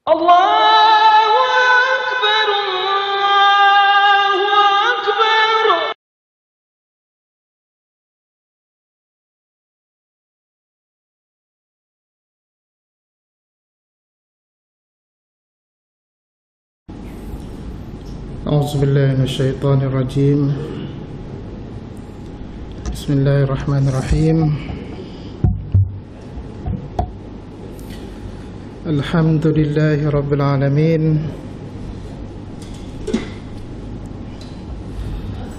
Allahu Akbar, Allahu Akbar. A'udzubillahi minasyaitonir rajim. Bismillahirrahmanirrahim. Alhamdulillahi rabbil alamin.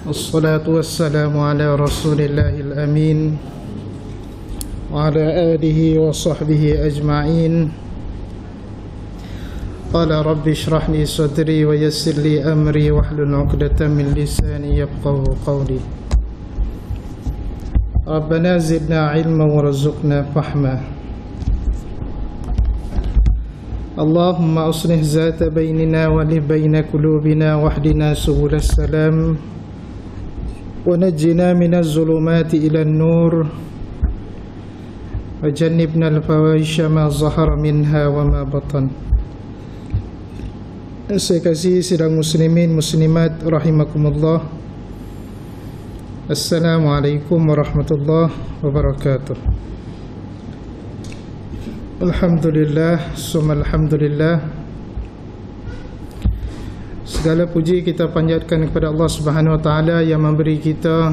Wassalatu wassalamu ala rasulillahil amin wa ala alihi wa sahbihi ajma'in. Qala rabbi shrah li sadri wa yassir li amri wahlul 'uqdatam min lisani yafqahu qawli. Rabbana zidna 'ilman warzuqna fahma. Allahumma aslih zata bainina wa li baina qulubina wahdina subulas salam wa najjina minaz zulumati ilan nur wa jannibna al-fawahisha ma zahara minha wa ma batan. Saya kasih sidang muslimin muslimat rahimakumullah. Assalamualaikum warahmatullahi wabarakatuh. Alhamdulillah, summa alhamdulillah. Segala puji kita panjatkan kepada Allah Subhanahu wa taala yang memberi kita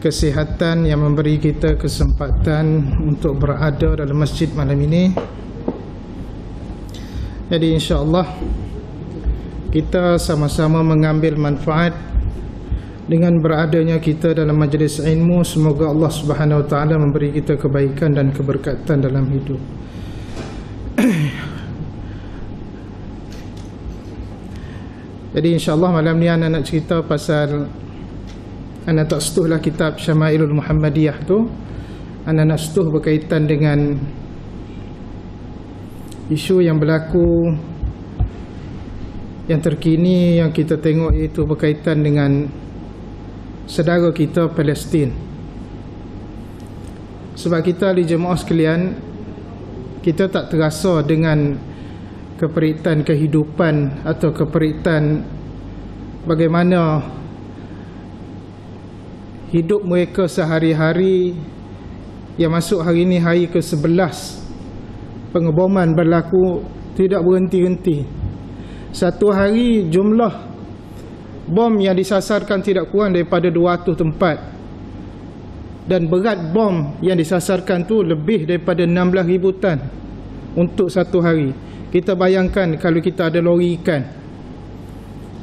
kesihatan, yang memberi kita kesempatan untuk berada dalam masjid malam ini. Jadi insya-Allah kita sama-sama mengambil manfaat dengan beradanya kita dalam majlis ilmu. Semoga Allah Subhanahu wa taala memberi kita kebaikan dan keberkatan dalam hidup. Jadi insya-Allah malam ni anak nak cerita pasal, anak tak setuhlah kitab Syama'ilul Muhammadiyah tu. Anak nak setuh berkaitan dengan isu yang berlaku yang terkini yang kita tengok, iaitu berkaitan dengan saudara kita Palestin. Sebab kita ahli jemaah sekalian, kita tak terasa dengan keperitan kehidupan atau keperitan bagaimana hidup mereka sehari-hari, yang masuk hari ini hari ke-11 pengeboman berlaku tidak berhenti-henti. Satu hari jumlah bom yang disasarkan tidak kurang daripada 200 tempat, dan berat bom yang disasarkan tu lebih daripada 16,000 tan untuk satu hari. Kita bayangkan kalau kita ada lori ikan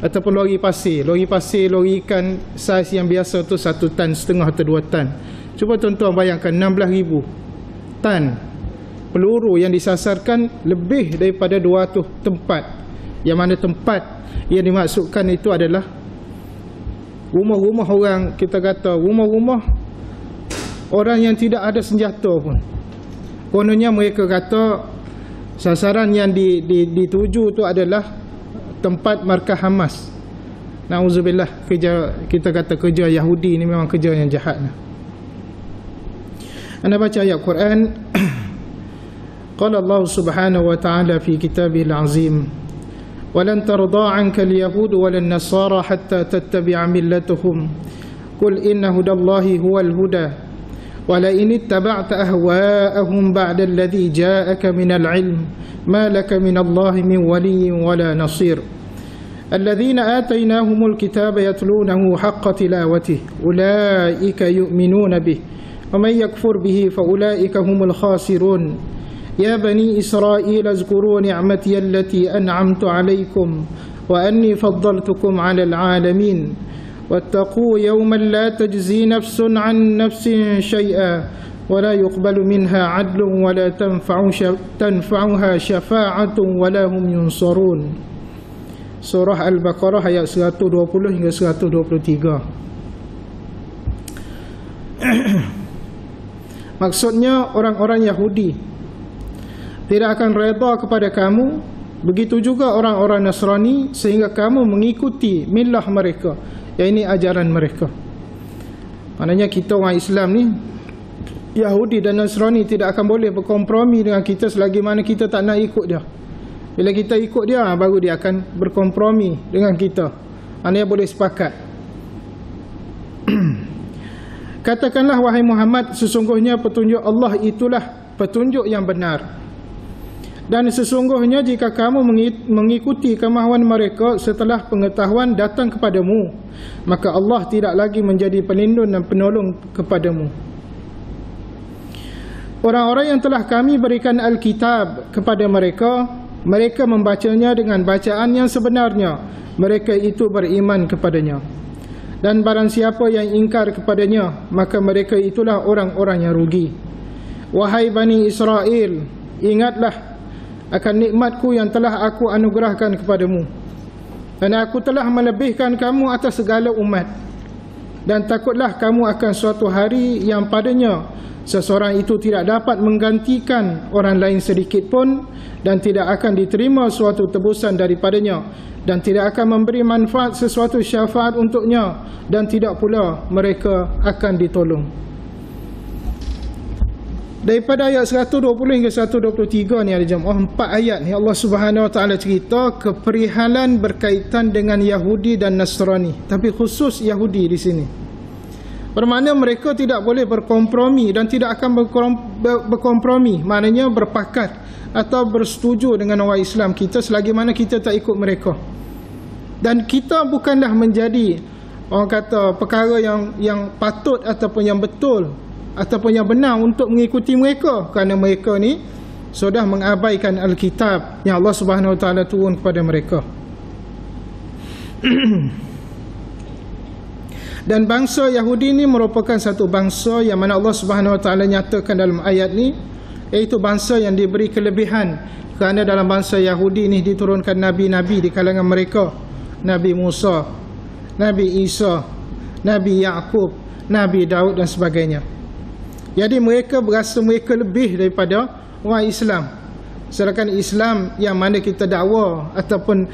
ataupun lori pasir, lori ikan saiz yang biasa tu 1,5 tan atau 2 tan. Cuba tuan-tuan bayangkan 16,000 tan peluru yang disasarkan lebih daripada 200 tempat, yang mana tempat yang dimaksudkan itu adalah rumah-rumah orang, kita kata rumah-rumah orang yang tidak ada senjata pun. Kononnya mereka kata sasaran yang dituju itu adalah tempat markah Hamas. Nauzubillah, kerja, kita kata kerja Yahudi ni memang kerja yang jahat. Anda baca ayat Quran. Qala Allah Subhanahu wa ta'ala fi kitabihil azim, walan tarda 'anka al-yahud walan nasara hatta tattabi'a millatahum qul inna hudallahi huwal huda wa la in ittaba'ta ahwa'ahum ba'da alladhi ja'aka minal 'ilm ma laka minallahi min waliyyin wala nasir alladhina atainahumul kitaba yatlunahu haqqa tilawatihi ulaika yu'minuna bihi wa man yakfur bihi fa ulaika humul khasirun. Ya bani Israel azkuru ni'mati allati an'amtu alaikum wa anni faddaltukum 'alal 'alamin wattaqu yawman la tajzi nafsun 'an nafsin shay'a wa la yuqbalu minha 'adlun wa la tanfa'uha syafa'atun wa la hum yunsarun. Surah Al-Baqarah ayat 120 hingga 123. Maksudnya orang-orang Yahudi tidak akan reda kepada kamu, begitu juga orang-orang Nasrani, sehingga kamu mengikuti millah mereka, yang ini ajaran mereka. Maknanya kita orang Islam ni Yahudi dan Nasrani tidak akan boleh berkompromi dengan kita selagi mana kita tak nak ikut dia. Bila kita ikut dia, baru dia akan berkompromi dengan kita. Maknanya boleh sepakat. Katakanlah wahai Muhammad, sesungguhnya petunjuk Allah itulah petunjuk yang benar. Dan sesungguhnya jika kamu mengikuti kemahuan mereka setelah pengetahuan datang kepadamu, maka Allah tidak lagi menjadi pelindung dan penolong kepadamu. Orang-orang yang telah kami berikan Alkitab kepada mereka, mereka membacanya dengan bacaan yang sebenarnya. Mereka itu beriman kepadanya. Dan barang siapa yang ingkar kepadanya, maka mereka itulah orang-orang yang rugi. Wahai Bani Israel, ingatlah akan nikmatku yang telah aku anugerahkan kepadamu. Dan aku telah melebihkan kamu atas segala umat. Dan takutlah kamu akan suatu hari yang padanya seseorang itu tidak dapat menggantikan orang lain sedikit pun, dan tidak akan diterima suatu tebusan daripadanya, dan tidak akan memberi manfaat sesuatu syafaat untuknya, dan tidak pula mereka akan ditolong. Daripada ayat 120 hingga 123 ni ada jemaah, 4 ayat ni Allah Subhanahu Wa Taala cerita keperihalan berkaitan dengan Yahudi dan Nasrani, tapi khusus Yahudi di sini. Bermakna mereka tidak boleh berkompromi dan tidak akan berkompromi, maknanya berpakat atau bersetuju dengan orang Islam kita selagi mana kita tak ikut mereka. Dan kita bukanlah menjadi orang kata perkara yang patut ataupun yang betul ataupun yang benar untuk mengikuti mereka, kerana mereka ni sudah mengabaikan Alkitab yang Allah Subhanahu Wa Taala turun kepada mereka. Dan bangsa Yahudi ni merupakan satu bangsa yang mana Allah Subhanahu Wa Taala nyatakan dalam ayat ni, iaitu bangsa yang diberi kelebihan, kerana dalam bangsa Yahudi ni diturunkan nabi-nabi di kalangan mereka. Nabi Musa, Nabi Isa, Nabi Yaqub, Nabi Daud dan sebagainya. Jadi mereka berasa mereka lebih daripada orang Islam. Sedangkan Islam yang mana kita dakwa ataupun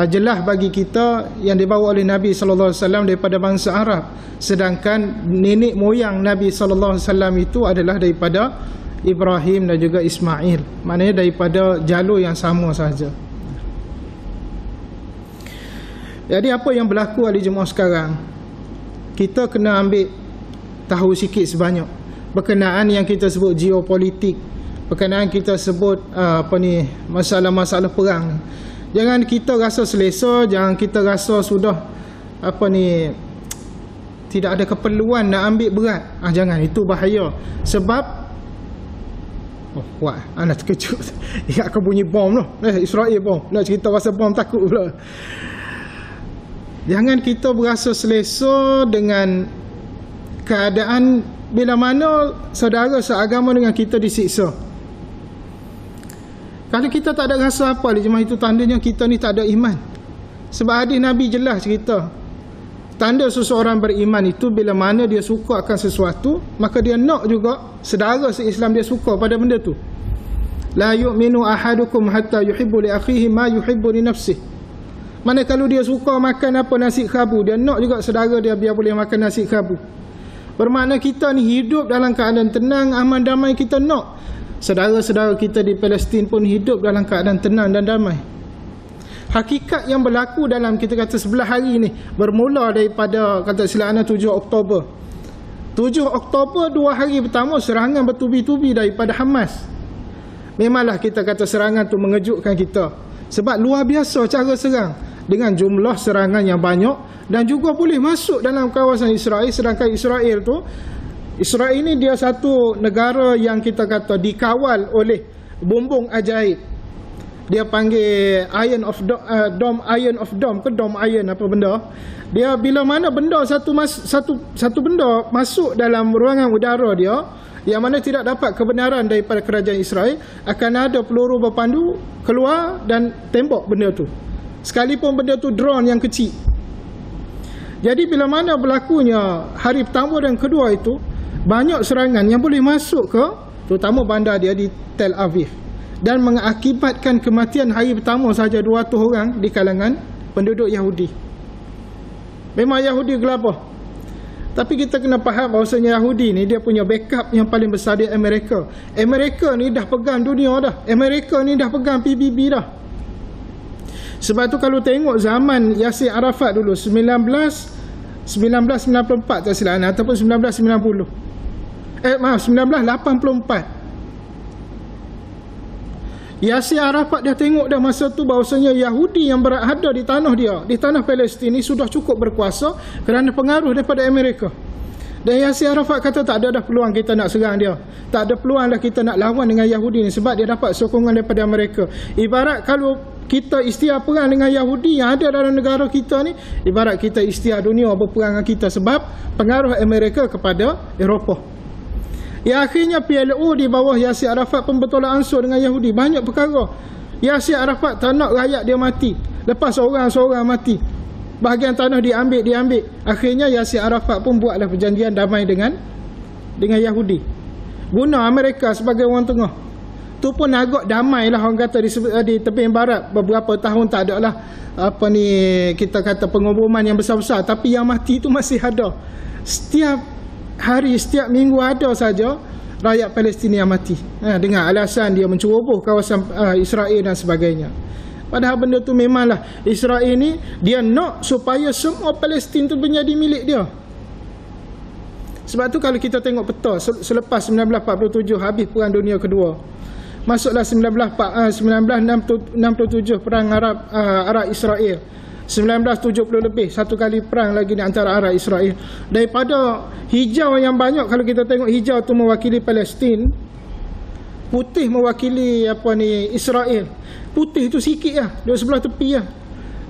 jelas bagi kita yang dibawa oleh Nabi SAW daripada bangsa Arab. Sedangkan nenek moyang Nabi SAW itu adalah daripada Ibrahim dan juga Ismail. Maknanya daripada jalur yang sama sahaja. Jadi apa yang berlaku ahli jemaah sekarang, kita kena ambil tahu sikit sebanyak berkenaan yang kita sebut geopolitik, berkenaan kita sebut masalah-masalah perang. Jangan kita rasa selesa, jangan kita rasa sudah tidak ada keperluan nak ambil berat. Jangan, itu bahaya. Sebab anak terkejut. Ingatkan bunyi bom tu. Israel bom. Nak cerita pasal bom takut pula. Jangan kita berasa selesa dengan keadaan bila mana saudara seagama dengan kita disiksa. Kalau kita tak ada rasa apa, jemaah, itu tandanya kita ni tak ada iman. Sebab hadis Nabi jelas cerita, tanda seseorang beriman itu bila mana dia suka akan sesuatu, maka dia nak juga saudara se-Islam dia suka pada benda tu. La yu'minu ahadukum hatta yuhibbu li akhihi ma yuhibbu li nafsihi. Mana kalau dia suka makan nasi khabu, dia nak juga saudara dia biar boleh makan nasi khabu. Bermakna kita ni hidup dalam keadaan tenang, aman, damai. Kita nak saudara-saudara kita di Palestin pun hidup dalam keadaan tenang dan damai. Hakikat yang berlaku dalam kita kata 11 hari ni bermula daripada kata silapana 7 Oktober. 7 Oktober 2 hari pertama serangan bertubi-tubi daripada Hamas. Memanglah kita kata serangan tu mengejutkan kita. Sebab luar biasa cara serang, dengan jumlah serangan yang banyak, dan juga boleh masuk dalam kawasan Israel. Sedangkan Israel ni dia satu negara yang kita kata dikawal oleh bumbung ajaib. Dia panggil Iron of Dome apa benda. Dia bila mana benda satu benda masuk dalam ruangan udara dia, yang mana tidak dapat kebenaran daripada kerajaan Israel, akan ada peluru berpandu keluar dan tembak benda tu. Sekalipun benda tu drone yang kecil. Jadi bila mana berlakunya hari pertama dan kedua itu, banyak serangan yang boleh masuk ke terutama bandar dia di Tel Aviv, dan mengakibatkan kematian hari pertama sahaja 200 orang di kalangan penduduk Yahudi. Memang Yahudi gelapah. Tapi kita kena faham bahawasanya Yahudi ni dia punya backup yang paling besar di Amerika. Amerika ni dah pegang dunia dah. Amerika ni dah pegang PBB dah. Sebab tu kalau tengok zaman Yasir Arafat dulu 1994 tak silap ataupun 1990. 1984. Yasir Arafat dah tengok dah masa tu bahawasanya Yahudi yang berada di tanah dia, di tanah Palestin ni sudah cukup berkuasa kerana pengaruh daripada Amerika. Dan Yasir Arafat kata tak ada dah peluang kita nak serang dia. Tak ada peluang dah kita nak lawan dengan Yahudi ni sebab dia dapat sokongan daripada Amerika. Ibarat kalau kita istiar perang dengan Yahudi yang ada dalam negara kita ni, ibarat kita istiar dunia berperang dengan kita sebab pengaruh Amerika kepada Eropah. Ya akhirnya PLO di bawah Yasir Arafat pun bertolak ansur dengan Yahudi. Banyak perkara. Yasir Arafat tak nak rakyat dia mati. Lepas seorang-seorang mati, bahagian tanah diambil. Akhirnya Yasir Arafat pun buatlah perjanjian damai dengan Yahudi. Guna Amerika sebagai orang tengah. Tu pun agak damai lah orang kata di tepi barat. Beberapa tahun tak ada lah kita kata pengumuman yang besar-besar. Tapi yang mati tu masih ada. Setiap hari, setiap minggu ada saja rakyat Palestin yang mati dengan alasan dia menceroboh kawasan Israel dan sebagainya. Padahal benda tu memanglah Israel ni dia nak supaya semua Palestin tu menjadi milik dia. Sebab tu kalau kita tengok peta selepas 1947 habis Perang Dunia Kedua, masuklah 1967 perang Arab Israel, 1970 lebih satu kali perang lagi di antara Arab Israel. Daripada hijau yang banyak, kalau kita tengok hijau tu mewakili Palestin, putih mewakili Israel. Putih tu sikit lah, duduk sebelah tepi lah.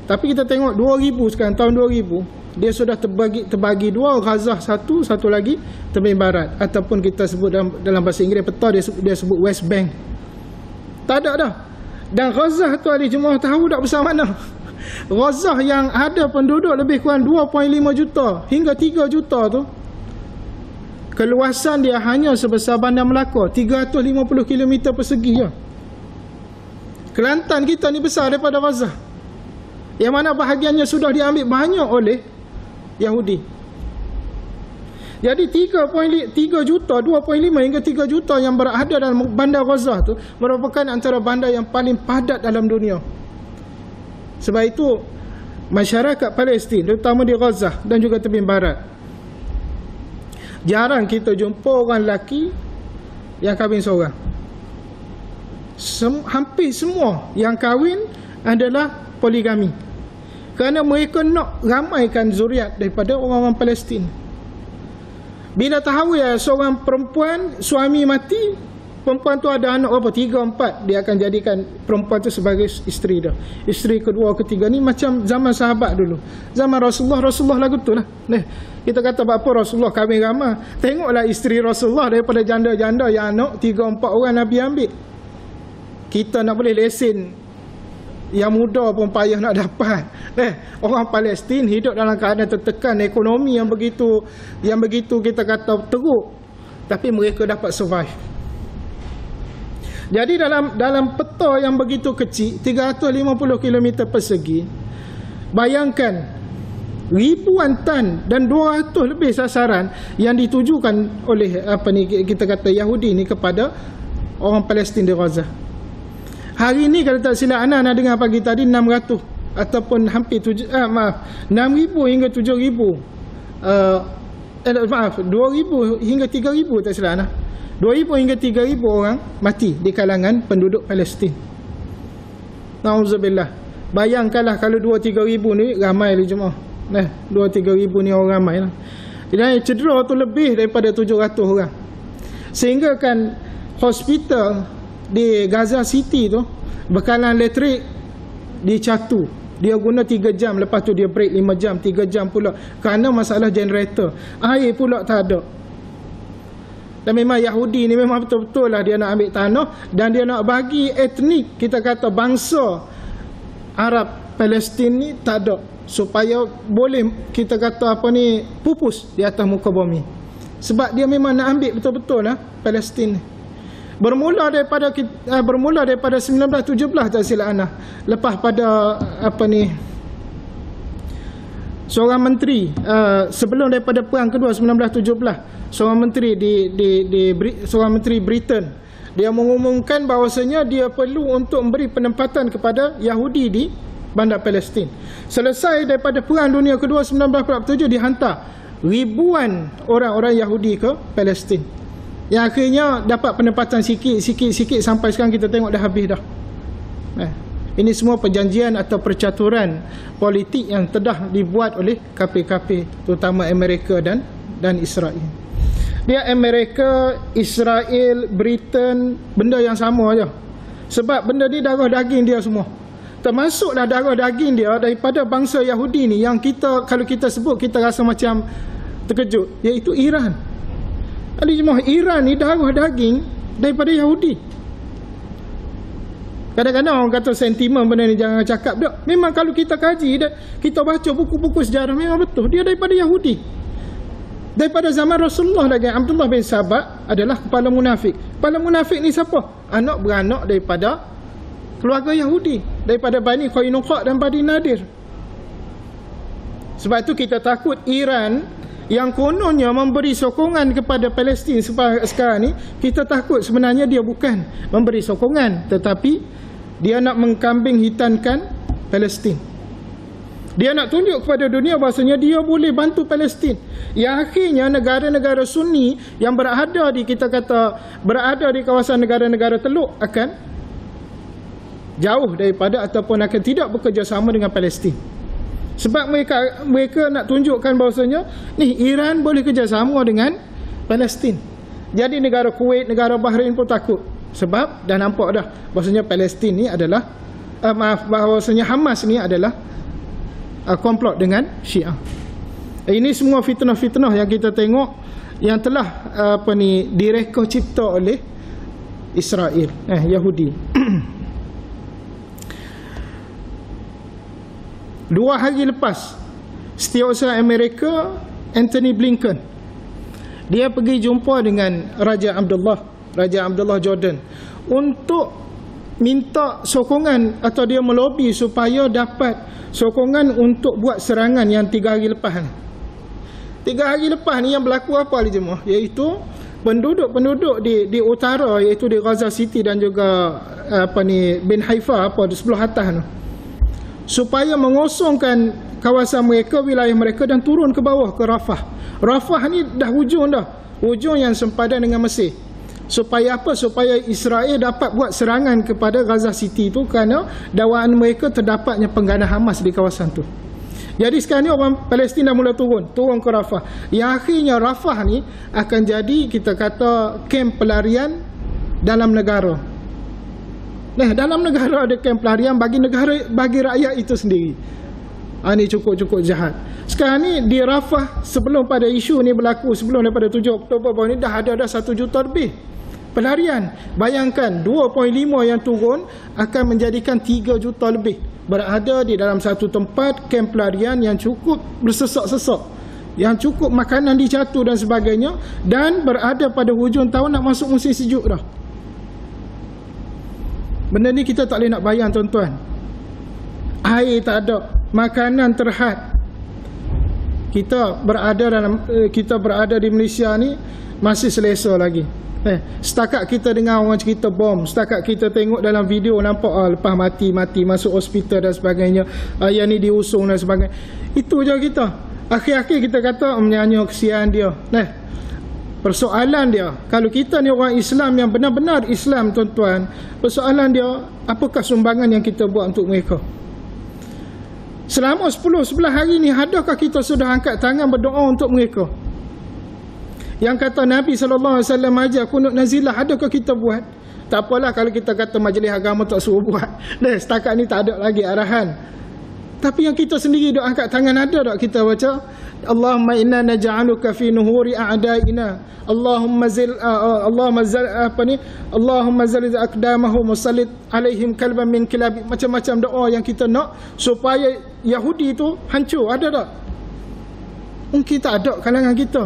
Tapi kita tengok 2000 sekarang, tahun 2000 dia sudah terbagi dua, Gaza satu lagi tepi barat, ataupun kita sebut dalam bahasa Inggeris peta dia sebut West Bank. Tak ada dah. Dan Gaza tu ahli jemaah tahu tak besar mana. Gaza yang ada penduduk lebih kurang 2.5 juta hingga 3 juta tu, keluasan dia hanya sebesar Bandar Melaka, 350 km persegi je. Kelantan kita ni besar daripada Gaza, yang mana bahagiannya sudah diambil banyak oleh Yahudi. Jadi 3 juta, 2.5 hingga 3 juta yang berada dalam bandar Gaza tu merupakan antara bandar yang paling padat dalam dunia. Sebab itu masyarakat Palestin, terutama di Gaza dan juga tepi barat, jarang kita jumpa orang lelaki yang kahwin seorang. Hampir semua yang kahwin adalah poligami, kerana mereka nak ramaikan zuriat daripada orang-orang Palestin. Bila tahu ya seorang perempuan suami mati, perempuan tu ada anak berapa? 3, 4, dia akan jadikan perempuan tu sebagai isteri dia. Isteri kedua, ketiga ni macam zaman sahabat dulu. Zaman Rasulullah lagu tu lah. Kita kata apa Rasulullah kahwin ramai. Tengoklah isteri Rasulullah daripada janda-janda yang anak 3, 4 orang Nabi ambil. Kita nak boleh lesen yang muda pun payah nak dapat. Orang Palestin hidup dalam keadaan tertekan, ekonomi yang begitu kita kata teruk, tapi mereka dapat survive. Jadi dalam peta yang begitu kecil, 350 km persegi, bayangkan ribuan tan dan 200 lebih sasaran yang ditujukan oleh kita kata Yahudi ni kepada orang Palestin di Gaza. Hari ni kalau tak silap anak dengar pagi tadi 600 ataupun hampir 6,000 hingga 7,000 2,000 hingga 3,000 tak silap anak, 2,000 hingga 3,000 orang mati di kalangan penduduk Palestin. Nauzubillah. Bayangkanlah kalau 2-3,000 ni ramai li jemaah. 2-3,000 ni orang ramai lah. Dan cedera tu lebih daripada 700 orang. Sehingga kan hospital di Gaza City tu bekalan elektrik dicatu. Dia guna 3 jam, lepas tu dia break 5 jam, 3 jam pula kerana masalah generator. Air pula tak ada. Dan memang Yahudi ni memang betul-betul lah dia nak ambil tanah dan dia nak bagi etnik, kita kata bangsa Arab Palestin ni tak ada, supaya boleh kita kata pupus di atas muka bumi. Sebab dia memang nak ambil betul-betul lah Palestin ni. Bermula daripada 1917 tak silap anak. Lepas pada seorang menteri sebelum daripada perang kedua 1917, seorang menteri seorang menteri Britain, dia mengumumkan bahawasanya dia perlu untuk memberi penempatan kepada Yahudi di bandar Palestin. Selesai daripada perang dunia kedua 1947, dihantar ribuan orang-orang Yahudi ke Palestin, yang akhirnya dapat penempatan sikit sampai sekarang kita tengok dah habis dah. Ini semua perjanjian atau percaturan politik yang telah dibuat oleh kafir-kafir, terutama Amerika dan Israel. Dia Amerika, Israel, Britain, benda yang sama aja. Sebab benda ni darah daging dia semua. Termasuklah darah daging dia daripada bangsa Yahudi ni, yang kita, kalau kita sebut, kita rasa macam terkejut, iaitu Iran. Jadi cuma Iran ni darah daging daripada Yahudi. Kadang-kadang orang kata sentimen benda ni, jangan cakap dah. Memang kalau kita kaji, kita baca buku-buku sejarah, memang betul. Dia daripada Yahudi. Daripada zaman Rasulullah lagi, Abdullah bin Sabah adalah kepala munafik. Kepala munafik ni siapa? Anak beranak daripada keluarga Yahudi, daripada Bani Qainuqa dan Bani Nadir. Sebab itu kita takut Iran yang kononnya memberi sokongan kepada Palestin sekarang ni, kita takut sebenarnya dia bukan memberi sokongan, tetapi dia nak mengkambing hitamkan Palestin. Dia nak tunjuk kepada dunia bahasanya dia boleh bantu Palestin. Yang akhirnya negara-negara Sunni yang berada di, kita kata, berada di kawasan negara-negara Teluk akan jauh daripada ataupun akan tidak bekerjasama dengan Palestin. Sebab mereka nak tunjukkan bahawasanya ni Iran boleh kerjasama dengan Palestin. Jadi negara Kuwait, negara Bahrain pun takut. Sebab dah nampak dah bahawasanya Palestin ni adalah bahawasanya Hamas ni adalah komplot dengan Syiah. Ini semua fitnah-fitnah yang kita tengok yang telah direka cipta oleh Israel, Yahudi. 2 hari lepas, Setiausaha Amerika Anthony Blinken, dia pergi jumpa dengan Raja Abdullah Jordan untuk minta sokongan, atau dia melobi supaya dapat sokongan untuk buat serangan yang 3 hari lepas ni. 3 hari lepas ni yang berlaku apa ni jemaah? Iaitu penduduk di utara, iaitu di Gaza City dan juga bin Haifa di sebelah atas tu, supaya mengosongkan kawasan mereka, wilayah mereka, dan turun ke bawah ke Rafah. Rafah ni dah hujung yang sempadan dengan Mesir. Supaya apa? Supaya Israel dapat buat serangan kepada Gaza City tu, kerana dakwaan mereka terdapatnya pengganas Hamas di kawasan tu. Jadi sekarang ni orang Palestin dah mula turun ke Rafah. Yang akhirnya Rafah ni akan jadi, kita kata, kamp pelarian dalam negara. Dalam negara ada kamp pelarian bagi rakyat itu sendiri. Ini cukup jahat. Sekarang ni di Rafah, sebelum pada isu ni berlaku, sebelum daripada 7 Oktober baru ni, dah ada 1 juta lebih pelarian. Bayangkan 2.5 yang turun akan menjadikan 3 juta lebih berada di dalam satu tempat kamp pelarian yang cukup bersesak-sesak, yang cukup makanan dicatu dan sebagainya, dan berada pada hujung tahun nak masuk musim sejuk dah. Benda ni kita tak boleh nak bayang, tuan-tuan. Air tak ada, makanan terhad. Kita berada di Malaysia ni masih selesa lagi. Setakat kita dengar orang cerita bom, setakat kita tengok dalam video nampak lepas mati masuk hospital dan sebagainya, yang ni diusung dan sebagainya. Itu je kita. Akhir-akhir kita kata menyanyi kesian dia. Persoalan dia, kalau kita ni orang Islam yang benar-benar Islam, tuan-tuan, persoalan dia, apakah sumbangan yang kita buat untuk mereka? Selama 10-11 hari ni, adakah kita sudah angkat tangan berdoa untuk mereka? Yang kata Nabi SAW ajar kunut nazilah, adakah kita buat? Tak apalah kalau kita kata majlis agama tak suruh buat. Setakat ni tak ada lagi arahan. Tapi yang kita sendiri duk angkat tangan, ada tak kita baca? Allahumma inna naj'aluka fi nuhuri a'daina. Allahumma zalzil aqdamahum wa sallit alaihim kalban min kilab. Macam-macam doa yang kita nak supaya Yahudi tu hancur. Ada tak? Mungkin tak ada kalangan kita.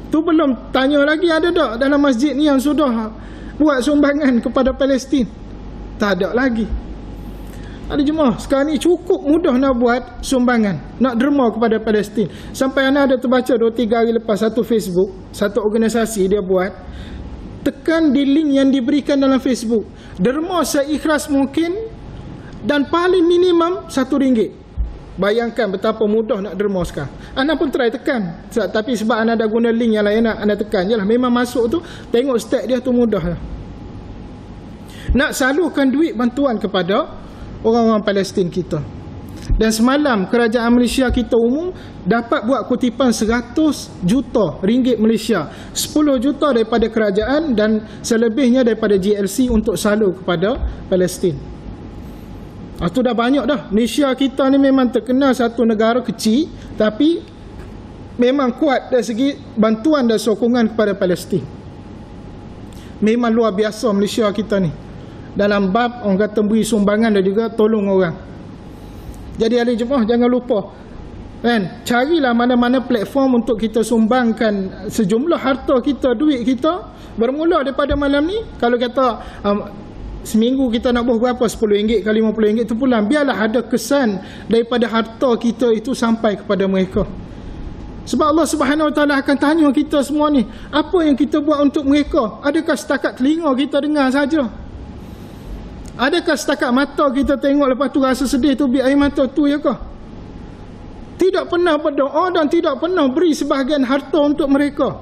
Tu belum tanya lagi ada tak dalam masjid ni yang sudah buat sumbangan kepada Palestin. Tak ada lagi. Ada jemaah sekarang ni cukup mudah nak buat sumbangan, nak derma kepada Palestin. Sampai anak ada terbaca 2-3 hari lepas satu Facebook, satu organisasi dia buat, tekan di link yang diberikan dalam Facebook, derma seikhlas mungkin dan paling minimum RM1. Bayangkan betapa mudah nak derma sekarang. Anda pun try tekan, tapi sebab anda dah guna link yang lain, anda tekan je lah. Memang masuk tu, tengok step dia tu mudah lah. Nak salurkan duit bantuan kepada orang-orang Palestin kita. Dan semalam kerajaan Malaysia kita umum dapat buat kutipan 100 juta ringgit Malaysia, 10 juta daripada kerajaan dan selebihnya daripada GLC untuk salur kepada Palestin. Itu dah banyak dah. Malaysia kita ni memang terkenal satu negara kecil, tapi memang kuat dari segi bantuan dan sokongan kepada Palestin. Memang luar biasa Malaysia kita ni dalam bab orang kata beri sumbangan dan juga tolong orang. Jadi ahli jemaah jangan lupa kan, carilah mana-mana platform untuk kita sumbangkan sejumlah harta kita, duit kita. Bermula daripada malam ni, kalau kata seminggu kita nak buat berapa, RM10 ke RM50 tu pulang, biarlah ada kesan daripada harta kita itu sampai kepada mereka. Sebab Allah Subhanahu Wa Taala akan tanya kita semua ni, apa yang kita buat untuk mereka? Adakah setakat telinga kita dengar saja? Adakah setakat mata kita tengok lepas tu rasa sedih tu biar air mata tu ya kah? Tidak pernah berdoa dan tidak pernah beri sebahagian harta untuk mereka.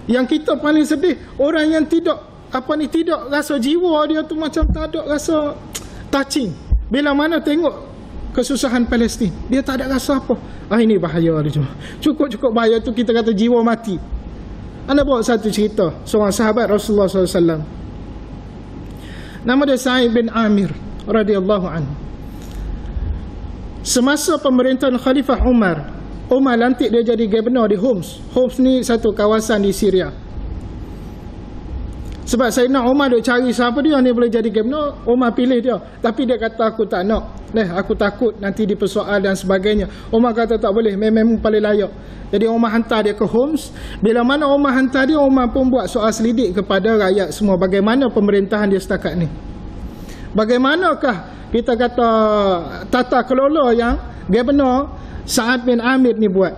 Yang kita paling sedih, orang yang tidak tidak rasa jiwa dia tu macam tak ada rasa touching. Bila mana tengok kesusahan Palestin, dia tak ada rasa apa. Ini bahaya dia cuma. Cukup bahaya tu kita kata jiwa mati. Anda bawa satu cerita seorang sahabat Rasulullah SAW. Nama dia Sa'id bin Amir radhiyallahu anhu. Semasa pemerintahan Khalifah Umar lantik dia jadi gubernur di Homs. Homs ni satu kawasan di Syria. Sebab Sayyidina Umar duk cari siapa dia ni boleh jadi gubernur, Umar pilih dia. Tapi dia kata aku tak nak. Aku takut nanti dipersoal dan sebagainya. Umar kata tak boleh, memang paling layak. Jadi Umar hantar dia ke Homs. Bila mana Umar hantar dia, Umar pun buat soal selidik kepada rakyat semua. Bagaimana pemerintahan dia setakat ni? Bagaimanakah kita kata tata kelola yang gubernur Sa'ad bin Amir ni buat?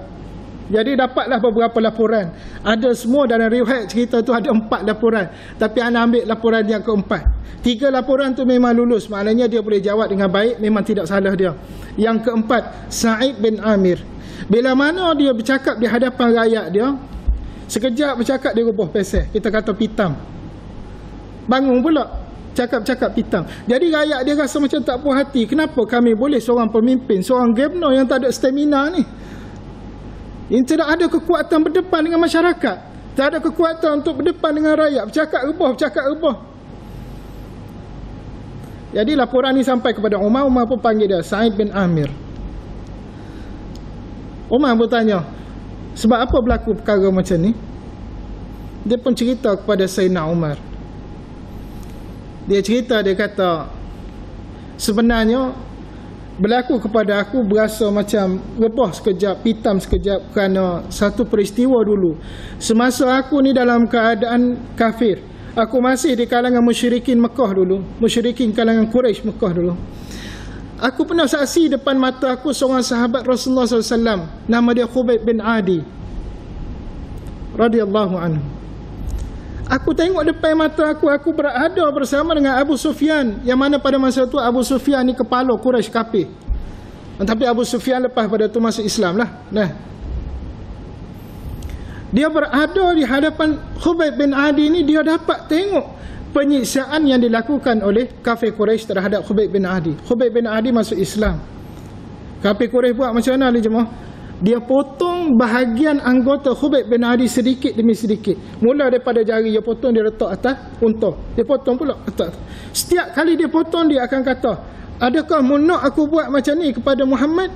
Jadi dapatlah beberapa laporan. Ada semua dalam riwayat cerita tu ada 4 laporan. Tapi anda ambil laporan yang keempat. 3 laporan tu memang lulus. Maknanya dia boleh jawab dengan baik. Memang tidak salah dia. Yang keempat, Sa'id bin Amir. Bila mana dia bercakap di hadapan rakyat dia, sekejap bercakap dia rubuh pesel. Kita kata pitam. Bangun pula, cakap-cakap pitam. Jadi rakyat dia rasa macam tak puas hati. Kenapa kami boleh seorang pemimpin, seorang gubernur yang tak ada stamina ni, yang tidak ada kekuatan berdepan dengan masyarakat, tak ada kekuatan untuk berdepan dengan rakyat, bercakap rebah. Jadi laporan ni sampai kepada Umar. Umar pun panggil dia Sa'id bin Amir. Umar pun tanya, sebab apa berlaku perkara macam ni? Dia pun cerita kepada Sayyidina Umar. Dia cerita, dia kata, sebenarnya berlaku kepada aku berasa macam rebah sekejap, pitam sekejap kerana satu peristiwa dulu. Semasa aku ni dalam keadaan kafir, aku masih di kalangan musyrikin Mekah dulu, musyrikin kalangan Quraisy Mekah dulu. Aku pernah saksi depan mata aku seorang sahabat Rasulullah SAW, nama dia Khubayb bin Adi radhiyallahu anhu. Aku tengok depan mata aku berada bersama dengan Abu Sufyan, yang mana pada masa itu Abu Sufyan ni kepala Quraisy kafir. Tapi Abu Sufyan lepas pada itu masuk Islam lah. Dia berada di hadapan Khubayb bin Adi ni, dia dapat tengok penyiksaan yang dilakukan oleh kafir Quraisy terhadap Khubayb bin Adi. Khubayb bin Adi masuk Islam. Kafir Quraisy buat macam mana Ali jemaah? Dia potong bahagian anggota Khubayb bin Adi sedikit demi sedikit. Mula daripada jari dia potong, dia letak atas unta. Dia potong pula atas. Setiap kali dia potong, dia akan kata, adakah nak aku buat macam ni kepada Muhammad?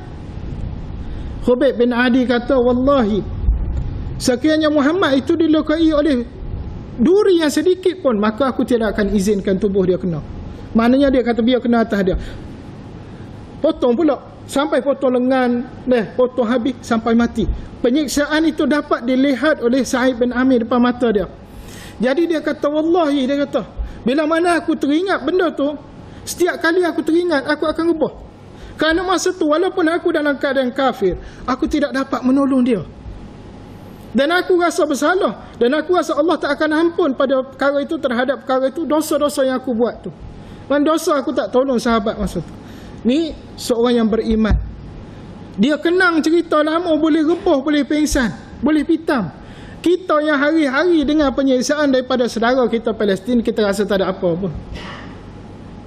Khubayb bin Adi kata, wallahi, sekiranya Muhammad itu dilukai oleh duri yang sedikit pun, maka aku tidak akan izinkan tubuh dia kena. Maknanya dia kata biar kena atas dia. Potong pula, sampai potong lengan, potong habis sampai mati. Penyiksaan itu dapat dilihat oleh Sa'id bin Amir depan mata dia. Jadi dia kata, wallahi, dia kata, bila mana aku teringat benda tu, Setiap kali aku teringat, aku akan ubah. Kerana masa tu walaupun aku dalam keadaan kafir, aku tidak dapat menolong dia. Dan aku rasa bersalah. Dan aku rasa Allah tak akan ampun pada perkara itu, terhadap perkara itu, dosa-dosa yang aku buat tu. Dan dosa aku tak tolong sahabat masa tu. Ni seorang yang beriman. Dia kenang cerita lama, boleh rebah, boleh pengsan, boleh pitam. Kita yang hari-hari dengar penyiksaan daripada saudara kita Palestin, kita rasa tak ada apa pun.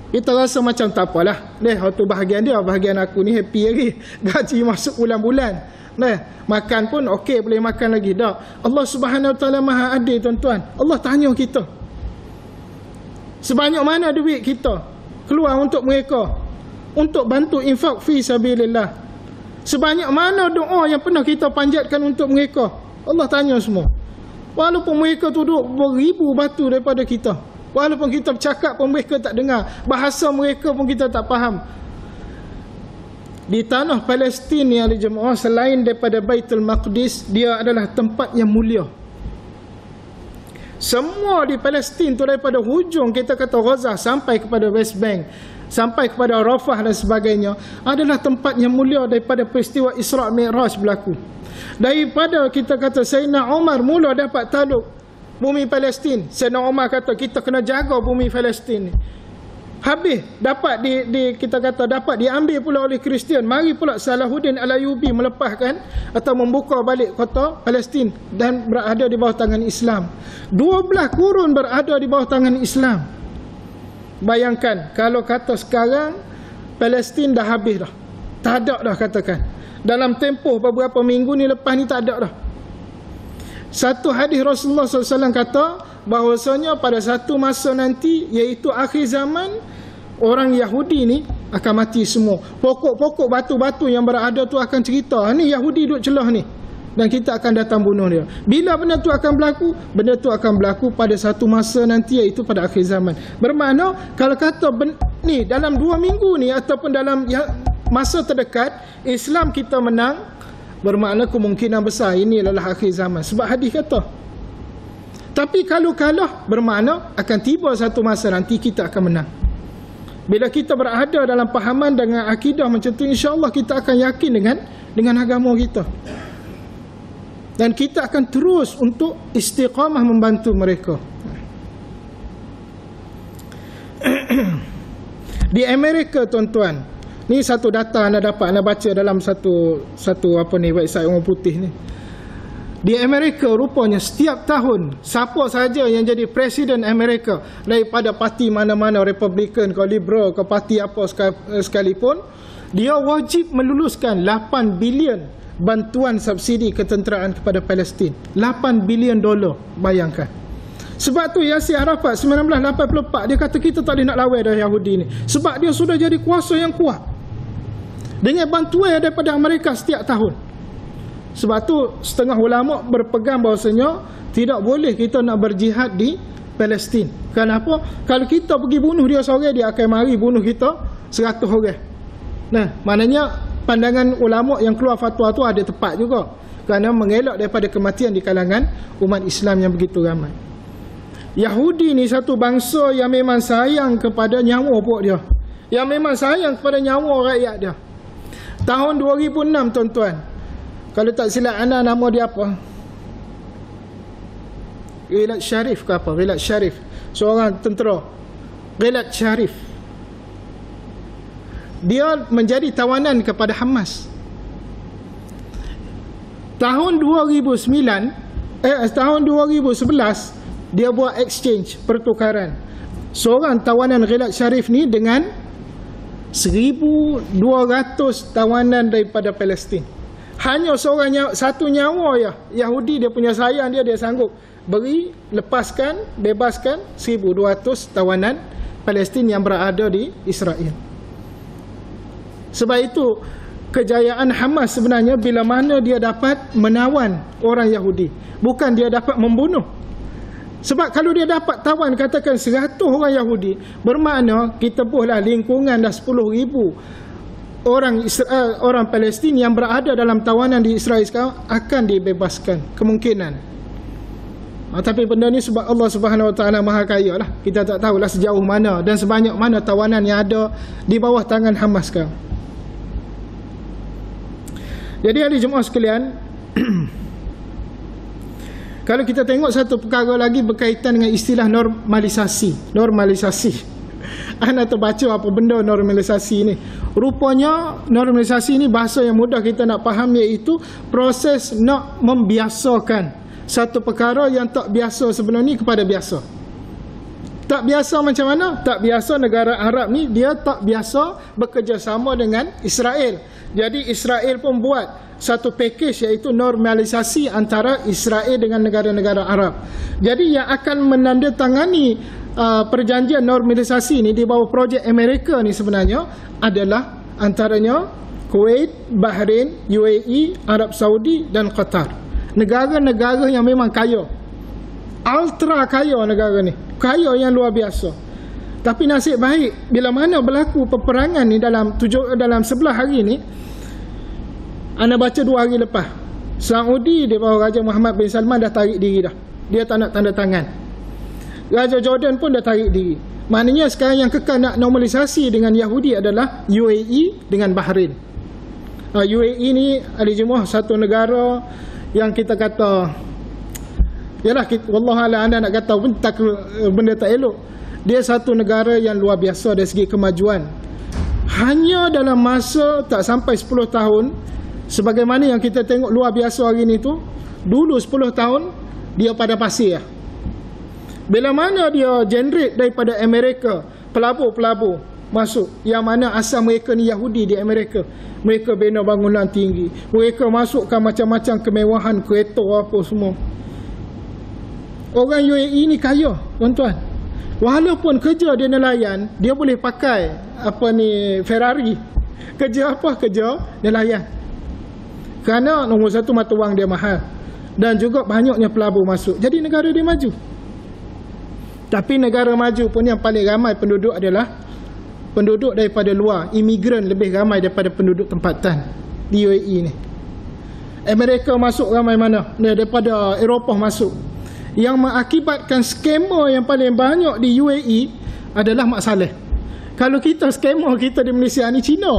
Kita rasa macam tak apalah. Waktu bahagian dia, bahagian aku ni happy lagi. Gaji masuk bulan-bulan. Makan pun okey, boleh makan lagi. Tak. Allah Subhanahu Wa Taala Maha Adil, tuan-tuan. Allah tanya kita. Sebanyak mana duit kita keluar untuk mereka, untuk bantu infak fi sabilillah. Sebanyak mana doa yang pernah kita panjatkan untuk mereka. Allah tanya semua. Walaupun mereka tu duduk beribu batu daripada kita, walaupun kita bercakap pun mereka tak dengar, bahasa mereka pun kita tak faham. Di tanah Palestin yang dijemaah, selain daripada Baitul Maqdis, dia adalah tempat yang mulia. Semua di Palestin tu, daripada hujung kita kata Gaza sampai kepada West Bank, sampai kepada Rafah dan sebagainya, adalah tempat yang mulia daripada peristiwa Isra' Mi'raj berlaku. Daripada kita kata Sayyidina Umar mula dapat taluk bumi Palestin, Sayyidina Umar kata kita kena jaga bumi Palestin ni. Habis dapat kita kata dapat diambil pula oleh Kristian. Mari pula Salahuddin Al-Ayyubi melepaskan atau membuka balik kota Palestin dan berada di bawah tangan Islam. 12 kurun berada di bawah tangan Islam. Bayangkan kalau kata sekarang Palestin dah habis dah. Tak ada dah katakan. Dalam tempoh beberapa minggu ni lepas ni tak ada dah. Satu hadis Rasulullah SAW kata bahawasanya pada satu masa nanti, iaitu akhir zaman, orang Yahudi ni akan mati semua. Pokok-pokok batu-batu yang berada tu akan cerita, ni Yahudi duduk celah ni, dan kita akan datang bunuh dia. Bila benda tu akan berlaku? Benda tu akan berlaku pada satu masa nanti, iaitu pada akhir zaman. Bermakna kalau kata ni dalam 2 minggu ni ataupun dalam masa terdekat Islam kita menang, bermakna kemungkinan besar ini adalah akhir zaman. Sebab hadis kata. Tapi kalau kalah, bermakna akan tiba satu masa nanti kita akan menang. Bila kita berada dalam pahaman dengan akidah macam tu, insya-Allah kita akan yakin dengan agama kita. Dan kita akan terus untuk istiqamah membantu mereka. Di Amerika, tuan-tuan, ni satu data anda dapat anda baca dalam satu website orang putih ni. Di Amerika rupanya setiap tahun siapa saja yang jadi Presiden Amerika, daripada parti mana-mana, Republican ke Liberal ke parti apa sekalipun, dia wajib meluluskan 8 bilion bantuan subsidi ketenteraan kepada Palestin. 8 bilion dolar, bayangkan. Sebab tu Yasir Arafat 1984 dia kata kita tak boleh nak lawan dah Yahudi ni, sebab dia sudah jadi kuasa yang kuat dengan bantuan daripada Amerika setiap tahun. Sebab tu setengah ulama berpegang bahawasanya tidak boleh kita nak berjihad di Palestin. Kenapa? Kalau kita pergi bunuh dia seorang, dia akan mari bunuh kita 100 orang. Maknanya pandangan ulama yang keluar fatwa tu ada tepat juga, kerana mengelak daripada kematian di kalangan umat Islam yang begitu ramai. Yahudi ni satu bangsa yang memang sayang kepada nyawa pok dia, yang memang sayang kepada nyawa rakyat dia. Tahun 2006, tuan-tuan, kalau tak silap anda, nama dia apa? Gilad Sharif ke apa? Gilad Sharif, seorang tentera. Gilad Sharif, dia menjadi tawanan kepada Hamas. Tahun 2011 dia buat exchange, pertukaran seorang tawanan Gilad Sharif ni dengan 1,200 tawanan daripada Palestin. Hanya satu nyawa ya Yahudi, dia punya sayang dia sanggup beri, lepaskan, bebaskan 1,200 tawanan Palestin yang berada di Israel. Sebab itu kejayaan Hamas sebenarnya bila mana dia dapat menawan orang Yahudi, bukan dia dapat membunuh. Sebab kalau dia dapat tawan katakan 100 orang Yahudi, bermakna kita buatlah lingkungan dah 10,000 orang Palestin yang berada dalam tawanan di Israel sekarang akan dibebaskan kemungkinan. Tapi benda ni sebab Allah Subhanahu Wa Taala Maha Kaya lah. Kita tak tahulah sejauh mana dan sebanyak mana tawanan yang ada di bawah tangan Hamas sekarang. Jadi ahli jemaah sekalian, kalau kita tengok satu perkara lagi berkaitan dengan istilah normalisasi. Anda terbaca apa benda normalisasi ni? Rupanya normalisasi ni bahasa yang mudah kita nak faham, iaitu proses nak membiasakan satu perkara yang tak biasa sebelum ni kepada biasa. Tak biasa macam mana? Tak biasa negara Arab ni dia tak biasa bekerjasama dengan Israel. Jadi Israel pun buat satu package iaitu normalisasi antara Israel dengan negara-negara Arab. Jadi yang akan menandatangani perjanjian normalisasi ni di bawah projek Amerika ni sebenarnya adalah antaranya Kuwait, Bahrain, UAE, Arab Saudi dan Qatar. Negara-negara yang memang kaya, ultra kaya negara ni, kaya yang luar biasa. Tapi nasib baik bila mana berlaku peperangan ni dalam 11 hari ni, anda baca 2 hari lepas, Saudi di bawah Raja Muhammad bin Salman dah tarik diri dah. Dia tak nak tanda tangan. Raja Jordan pun dah tarik diri. Maknanya sekarang yang kekal nak normalisasi dengan Yahudi adalah UAE dengan Bahrain. UAE ni ahli jemaah satu negara yang kita kata, yalah, wallahualam anda nak kata pun tak, benda tak elok. Dia satu negara yang luar biasa dari segi kemajuan. Hanya dalam masa tak sampai 10 tahun, sebagaimana yang kita tengok luar biasa hari ni tu, dulu 10 tahun dia pada pasir. Bila mana dia generate daripada Amerika pelabur-pelabur masuk, yang mana asal mereka ni Yahudi di Amerika, mereka bina bangunan tinggi, mereka masukkan macam-macam kemewahan, kereta apa semua. Orang UAE ni kaya, tuan-tuan. Walaupun kerja dia nelayan, dia boleh pakai Ferrari. Kerja apa? Kerja nelayan. Kerana nombor satu mata wang dia mahal, dan juga banyaknya pelabur masuk. Jadi negara dia maju. Tapi negara maju pun yang paling ramai penduduk adalah penduduk daripada luar. Imigran lebih ramai daripada penduduk tempatan di UAE ni. Amerika masuk ramai mana? Daripada Eropah masuk. Yang mengakibatkan skema yang paling banyak di UAE adalah Mak Saleh. Kalau kita skema kita di Malaysia ni Cina.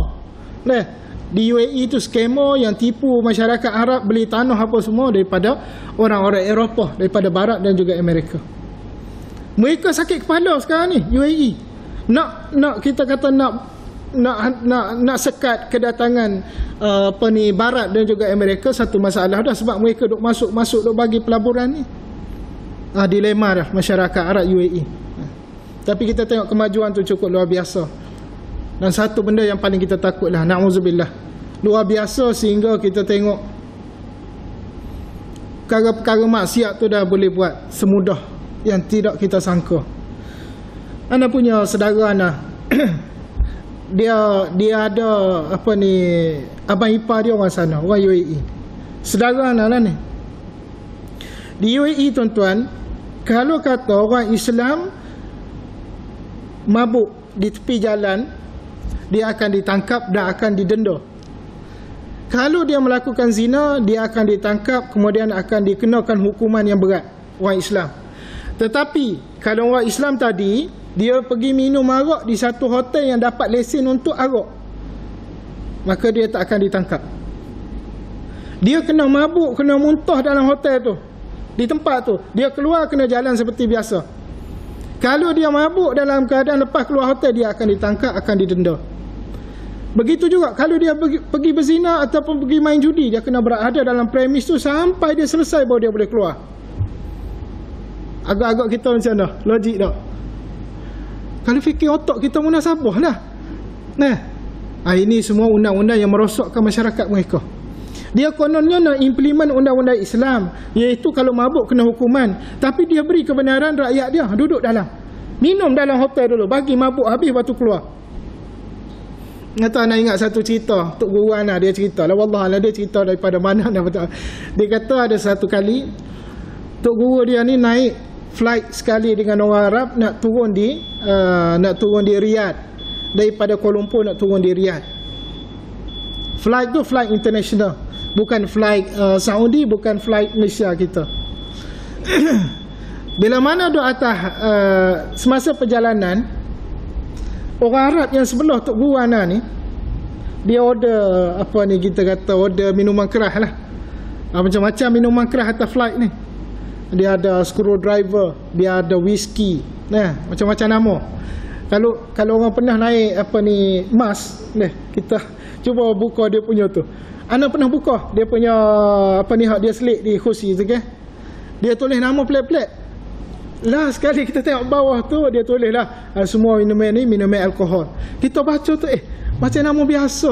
Di UAE tu skema yang tipu masyarakat Arab, beli tanah apa semua daripada orang-orang Eropah, daripada Barat dan juga Amerika. Mereka sakit kepala sekarang ni UAE. Nak kita kata nak sekat kedatangan Barat dan juga Amerika, satu masalah dah, sebab mereka duk masuk duk bagi pelaburan ni. Dilema dah masyarakat Arab UAE. Tapi kita tengok kemajuan tu cukup luar biasa. Dan satu benda yang paling kita takutlah, na'udzubillah, luar biasa sehingga kita tengok perkara-perkara maksiat tu dah boleh buat semudah yang tidak kita sangka. Anda punya saudara anda dia ada abang ipar dia orang sana, orang UAE. Saudara anda lah ni. Di UAE tuan-tuan, kalau kata orang Islam mabuk di tepi jalan, dia akan ditangkap dan akan didenda. Kalau dia melakukan zina, dia akan ditangkap, kemudian akan dikenakan hukuman yang berat, orang Islam. Tetapi kalau orang Islam tadi, dia pergi minum arak di satu hotel yang dapat lesen untuk arak, maka dia tak akan ditangkap. Dia kena mabuk, kena muntah dalam hotel tu, di tempat tu, dia keluar kena jalan seperti biasa. Kalau dia mabuk dalam keadaan lepas keluar hotel, dia akan ditangkap, akan didenda. Begitu juga kalau dia pergi berzina ataupun pergi main judi, dia kena berada dalam premis tu sampai dia selesai baru dia boleh keluar. Agak-agak kita macam mana? Logik tak? Kalau fikir otak kita munasabah lah. Ini semua undang-undang yang merosakkan masyarakat mereka. Dia kononnya nak implement undang-undang Islam, iaitu kalau mabuk kena hukuman. Tapi dia beri kebenaran rakyat dia duduk dalam, minum dalam hotel dulu, bagi mabuk habis lepas tu keluar. Kata, nak ingat satu cerita Tok Guru Ana, dia cerita lah, wallahualam dia cerita daripada mana dia kata ada satu kali Tok Guru dia ni naik flight sekali dengan orang Arab nak turun di Riyadh, daripada Kuala Lumpur nak turun di Riyadh. Flight tu flight international, bukan flight Saudi, bukan flight Malaysia kita. Bila mana duduk atas semasa perjalanan, orang Arab yang sebelah Tok Guru Ana ni, dia order apa ni, kita kata order minuman keras lah. Macam-macam minuman keras atas flight ni. Dia ada screwdriver, dia ada whisky, nah, macam-macam nama. Kalau orang pernah naik apa ni mas, nah, kita cuba buka dia punya tu. Ana pernah buka dia punya apa ni, hak dia selit di kursi tu ke. Dia tulis nama pelik-pelik. Lah sekali kita tengok bawah tu, dia tulis lah semua minuman ni minuman alkohol. Kita baca tu macam nama biasa.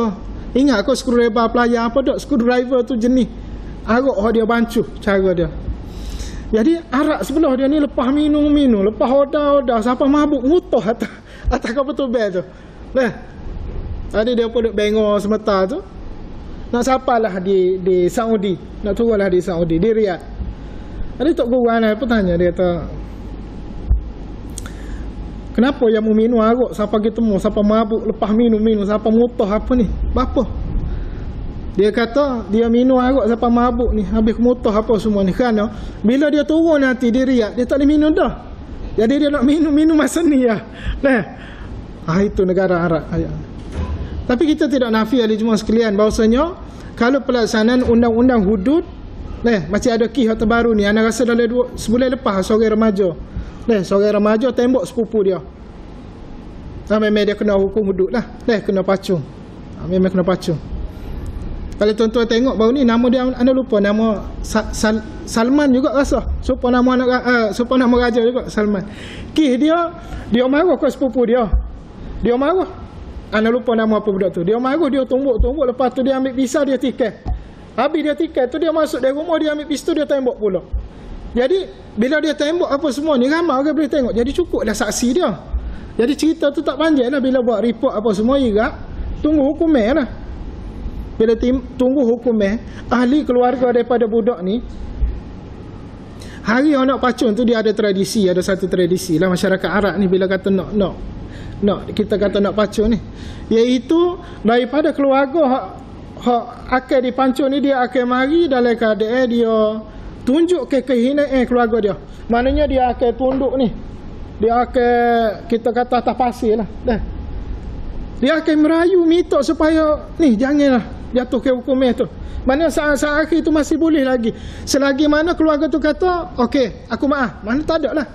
Ingat kau screwdriver pelayar apa tak? Screwdriver tu jenis arak dia bancuh cara dia. Jadi arak sebelah dia ni lepas minum, lepas odah sampai mabuk mutuh atas kapal tu bel tu. Nah. Tadi dia pun duk bengok sebentar tu. Nak sapalah di Saudi, nak turunlah di Saudi, di Riyadh. Tadi Tok Guru Ana pun tanya, dia kata, kenapa yang mau minum arak sampai ketemu, sampai mabuk, lepas minum sampai mutuh apa ni? Apa? Dia kata dia minum arak sampai mabuk ni, habis mutuh apa semua ni, kerana bila dia turun nanti di Riyadh, dia tak boleh minum dah. Jadi dia nak minum masa ni lah. Nah, itu negara Arab. Tapi kita tidak nafi ahli Jumaat sekalian bahawasanya kalau pelaksanaan undang-undang hudud, masih ada kisah terbaru ni. Ana rasa dalam sebulan lepas seorang remaja. Seorang remaja tembok sepupu dia. Memang dia kena hukum hudud lah. Kena pacung. Memang kena pacung. Kalau tuan-tuan tengok baru ni, nama dia anda lupa, nama Salman juga rasa. Supaya nama raja juga Salman. Kisah dia marah ke sepupu dia. Dia marah. Anda lupa nama apa budak tu. Dia marah, dia tumbuk, lepas tu dia ambil pisau, dia tikai. Habis dia tikai tu, dia masuk dari rumah, dia ambil pistol, dia tembak pula. Jadi bila dia tembak apa semua ni, ramai orang boleh tengok. Jadi cukuplah saksi dia. Jadi cerita tu tak panjang lah. Bila buat report apa semua, tunggu hukumnya lah. Bila tunggu hukumnya, ahli keluarga daripada budak ni, hari orang nak pacung tu, dia ada tradisi. Ada satu tradisi lah masyarakat Arab ni, bila kata nak kita kata nak pacung ni, iaitu daripada keluarga hak akan dipancung ni, dia akan mari dalam keadaan dia tunjuk kehinaan keluarga dia. Maknanya dia akan tunduk ni, dia akan kita kata atas pasir lah. Dia akan merayu minta supaya ni janganlah jatuh ke hukumnya tu. Mana saat-saat akhir tu masih boleh lagi, selagi mana keluarga tu kata okey aku maaf. Mana tak ada lah,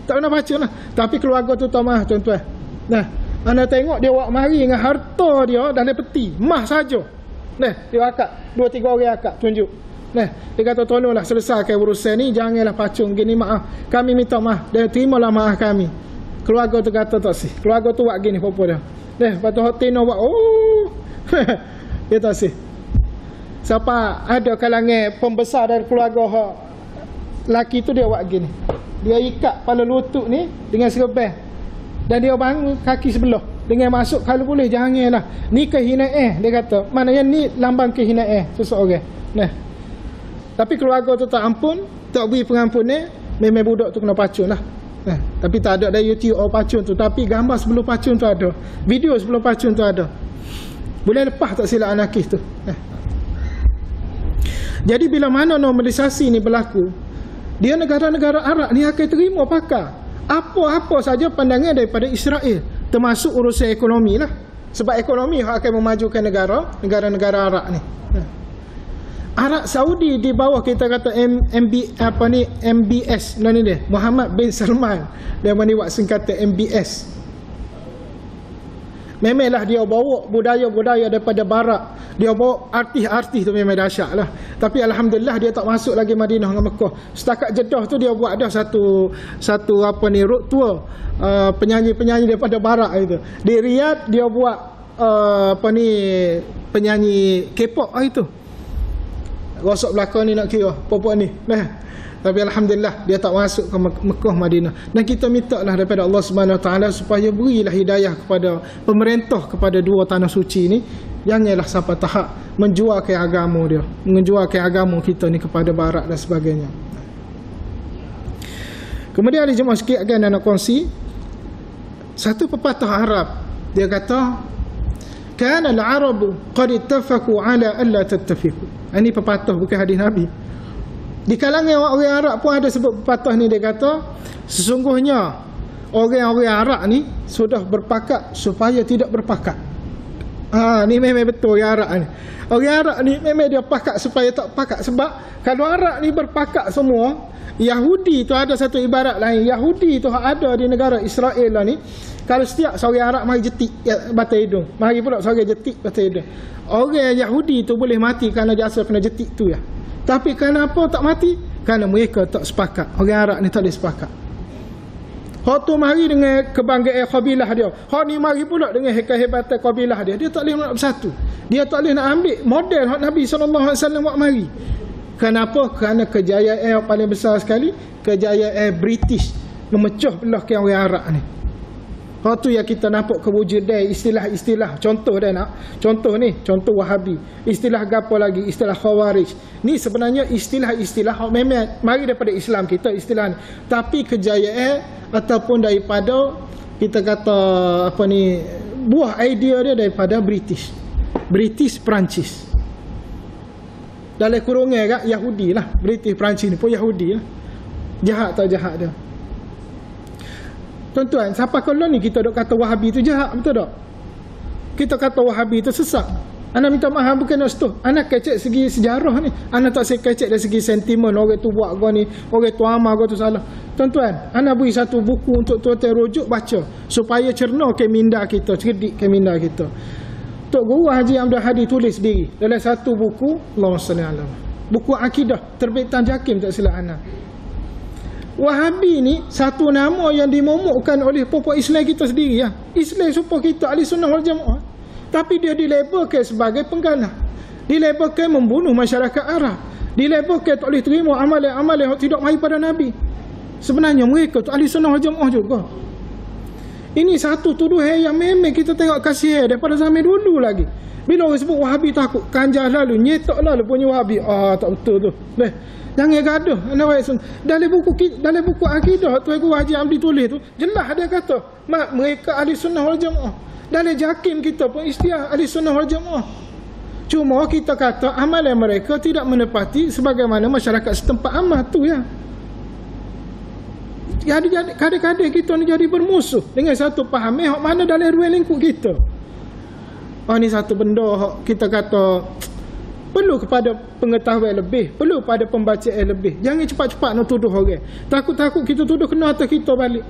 tak pernah baca lah. Tapi keluarga tu tak maaf tuan-tuan. Anda tengok dia buat mari dengan harta dia dalam peti mah saja. Dia akak 2-3 orang akak tunjuk. Dia kata tolonglah selesaikan urusan ni, janganlah pacung gini, maaf kami minta maaf, dan terimalah maaf kami. Keluarga tu kata tak sih, keluarga tu buat gini apa dia. Lepas tu hotel buat dia tak sih. Siapa ada kalangan pembesar dari keluarga laki tu, dia buat gini, dia ikat kepala lutut ni dengan serban, dan dia bangun kaki sebelah dengan masuk, kalau boleh janganlah ni kehinaan. Dia kata maknanya ni lambang kehinaan seseorang. Tapi keluarga tu tak ampun, tak beri pengampunan, memang budak tu kena pacung lah. Tapi tak ada dari YouTube pacung tu, tapi gambar sebelum pacung tu ada, video sebelum pacung tu ada. Boleh lepas tak silap anakis tu. Jadi bila mana normalisasi ni berlaku, dia negara-negara Arab ni akan terima pakar apa-apa saja pandangan daripada Israel, termasuk urusan ekonomi lah. Sebab ekonomi akan memajukan negara-negara Arab ni. Arab Saudi di bawah kita kata MBS ni dia, Muhammad bin Salman, dia buat singkatan MBS. Memanglah dia bawa budaya-budaya daripada barat, dia bawa artis-artis tu memang dahsyat lah. Tapi alhamdulillah dia tak masuk lagi Madinah dengan Mekah. Setakat Jeddah tu dia buat dah satu road tour penyanyi-penyanyi daripada barat itu. Di Riyadh dia buat penyanyi K-pop itu. Rosok belakang ni nak kira apa-apa ni. Tapi alhamdulillah dia tak masuk ke Mekah, Madinah. Dan kita minta lah daripada Allah Subhanahu Wa Taala supaya berilah hidayah kepada pemerintah kepada dua tanah suci ni. Janganlah sampai tahap menjualkan agama dia, menjualkan agama kita ni kepada barat dan sebagainya. Kemudian ada jemaah sikit akan nak kongsi satu pepatah Arab. Dia kata kana al-arabu qad ittafaqu ala alla tattafiqu. Ini pepatah bukan hadis Nabi. Di kalangan orang Arab pun ada sebut pepatah ni, dia kata sesungguhnya orang-orang Arab ni sudah berpakat supaya tidak berpakat. Ni memang betul orang Arab ni. Orang Arab ni memang dia pakat supaya tak pakat. Sebab kalau Arab ni berpakat semua, Yahudi tu ada satu ibarat lain. Yahudi tu ada di negara Israel lah ni. Kalau setiap seorang Arab mari jetik batang hidung, mari pula seorang jetik batang hidung. Orang Yahudi tu boleh mati kerana jasa kena jetik tu ya. Tapi kenapa tak mati? Kerana mereka tak sepakat. Orang Arab ni tak boleh sepakat. Hak tu mari dengan kebanggaan kabilah dia. Hak ni mari pula dengan kehebatan kabilah dia. Dia tak boleh nak bersatu. Dia tak boleh nak ambil model hak Nabi SAW buat mari. Kenapa? Kerana kejayaan yang paling besar sekali, kejayaan British memecah belah ke orang Arab ni. Hak tu yang kita nampak kewujudan istilah-istilah. Contoh dah nak. Contoh ni, contoh Wahabi. Istilah gapo lagi? Istilah Khawarij. Ni sebenarnya istilah-istilah hak memang mari daripada Islam kita istilah ni. Tapi kejayaan ataupun daripada kita kata apa ni, buah idea dia daripada British Perancis. Dalam kurungan kat Yahudi lah. British Perancis ni pun Yahudi lah. Jahat tak jahat dia. Tuan-tuan, siapa kalau ni kita dok kata Wahabi tu jahat, betul tak? Kita kata Wahabi tu sesat. Ana minta maaf bukan nak setuh. Ana kecek segi sejarah ni. Ana tak kecek dari segi sentimen orang tu buat gua ni, orang tu amal gua tu salah. Tuan-tuan, ana beri satu buku untuk tuan-tuan rujuk baca supaya cerna ke minda kita, cerdik ke minda kita. Tok Guru Haji Abdul Hadi tulis sendiri dalam satu buku, Allahumma salli ala buku akidah terbitan Jakim tak silap ana. Wahabi ni satu nama yang dimomokkan oleh pokok Islam kita sendiri ya. Islam supaya kita ahli sunnah wal jamaah. Tapi dia dilabelkan sebagai pengganas. Dilabelkan membunuh masyarakat Arab. Dilabelkan tak boleh terima amalan-amalan yang tidak mari pada Nabi. Sebenarnya mereka tu ahli sunnah wal jamaah juga. Ini satu tuduhan yang memang kita tengok kasihan daripada zaman dulu lagi. Bila orang sebut Wahabi takut, kanjah lalu, nyetok lalu punya Wahabi. Tak betul tu. Jangan gaduh. Dalam buku akidah Tuan Guru Haji Amdi tulis tu, jelas dia kata mereka ahli sunnah wal jamaah. Dalam Jakim kita pun istilah ahli sunnah wal jamaah. Cuma kita kata amalan mereka tidak menepati sebagaimana masyarakat setempat amal tu ya. Jadi kadang-kadang kita ni jadi bermusuh dengan satu faham hak mana dalam ruang lingkup kita. Ni satu benda hak kita kata perlu kepada pengetahuan lebih, perlu pada pembacaan lebih. Jangan cepat-cepat nak tuduh orang. Takut-takut kita tuduh kena atas kita balik.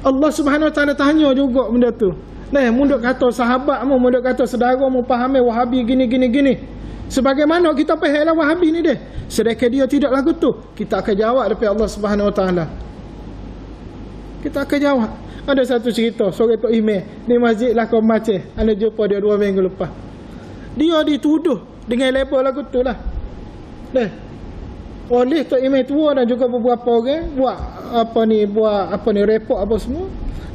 Allah Subhanahu Wa Taala tanya juga benda tu. Mundak kata sahabatmu, mundak kata saudaramu faham Wahabi gini. Sebagaimana kita fahamlah Wahabi ni dia. Sedangkan dia tidak lagu tu, kita akan jawab depan Allah Subhanahu Wa Taala. Kita akan jawab. Ada satu cerita, seorang Tok Imam di masjid lah kau macam, anda jumpa dia 2 minggu lepas. Dia dituduh dengan label lagu tu lah. Oleh Tok Imam tua dan juga beberapa orang buat apa ni report apa semua.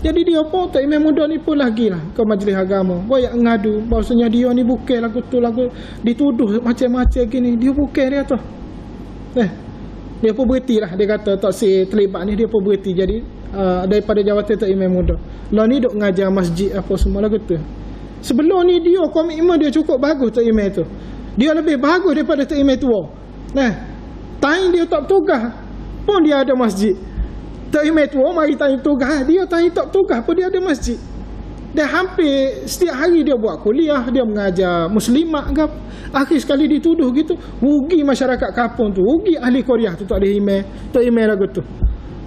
Jadi dia pun Tok Imam muda ni pun lagi lah ke majlis agama. Banyak ngadu bahawasanya dia ni bukan lagu tu, lagu dituduh macam-macam gini. Dia bukan dia tu. Dia pun berhenti lah. Dia kata tak terlibat ni, dia pun berhenti. Jadi daripada jawatan Tok Imam muda. Lah ni duk ngajar masjid apa semua lagu tu. Sebelum ni dia komitmen dia cukup bagus Tok Imam tu. Dia lebih bagus daripada Tok Imam tua. Time dia tak bertugas pun dia ada masjid. Tok Imam tua mari tanya tugas, dia tanya tak tugas pun dia ada masjid. Dan hampir setiap hari dia buat kuliah, dia mengajar muslimat ke. Akhir sekali dituduh gitu, rugi masyarakat kampung tu, rugi ahli Korea tu tak ada imam. Tok Imam lagu tu.